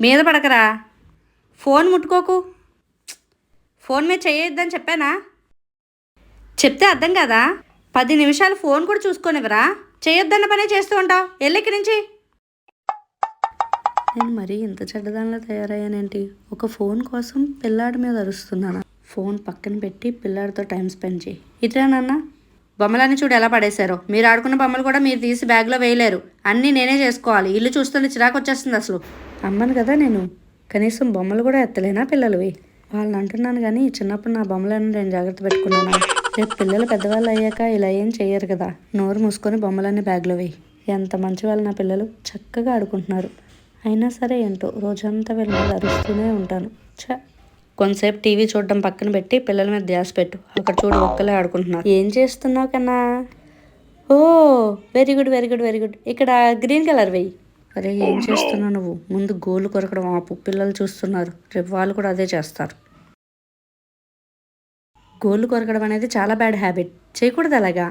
మీద పడకరా, ఫోన్ ముట్టుకోకు. ఫోన్ మీద చేయొద్దని చెప్పానా? చెప్తే అర్థం కదా. 10 నిమిషాలు ఫోన్ కూడా చూసుకోనివరా? చేయొద్దన్న పనే చేస్తూ ఉంటావు. ఎల్లెక్కి నుంచి. నేను మరీ ఇంత చెడ్డదానిలో తయారయ్యానేంటి? ఒక ఫోన్ కోసం పిల్లాడి మీద అరుస్తున్నాను. ఫోన్ పక్కన పెట్టి పిల్లాడితో టైం స్పెండ్ చేయి. ఇట్లా నాన్న, బొమ్మలన్నీ చూడు ఎలా పడేశారో. మీరు ఆడుకున్న బొమ్మలు కూడా మీరు తీసి బ్యాగ్లో వేయలేరు. అన్నీ నేనే చేసుకోవాలి. ఇల్లు చూస్తుంటే చిరాకు వచ్చేస్తుంది అసలు. అమ్మను కదా నేను, కనీసం బొమ్మలు కూడా ఎత్తలేనా పిల్లలవి? వాళ్ళని అంటున్నాను కానీ చిన్నప్పుడు నా బొమ్మలను నేను జాగ్రత్త పెట్టుకున్నాను. రేపు పిల్లలు పెద్దవాళ్ళు అయ్యాక ఇలా ఏం చెయ్యరు కదా. నోరు మూసుకొని బొమ్మలన్నీ బ్యాగ్లో వేయి. ఎంత మంచి వాళ్ళు నా పిల్లలు, చక్కగా ఆడుకుంటున్నారు. అయినా సరే ఏంటో రోజంతా వీళ్ళ మీద అరుస్తూనే ఉంటాను. కొంతసేపు టీవీ చూడడం పక్కన పెట్టి పిల్లల మీద ధ్యాస పెట్టు. అక్కడ చూడు ఒక్కలే ఆడుకుంటున్నారు. ఏం చేస్తున్నావు కన్నా? ఓ very good very good very good. ఇక్కడ గ్రీన్ కలర్ వెయ్యి. అరే ఏం చేస్తున్నావు నువ్వు? ముందు గోళ్ళు కొరకడం ఆపు. పిల్లలు చూస్తున్నారు, రేపు వాళ్ళు కూడా అదే చేస్తారు. గోళ్ళు కొరకడం అనేది చాలా బ్యాడ్ హ్యాబిట్, చేయకూడదు అలాగా.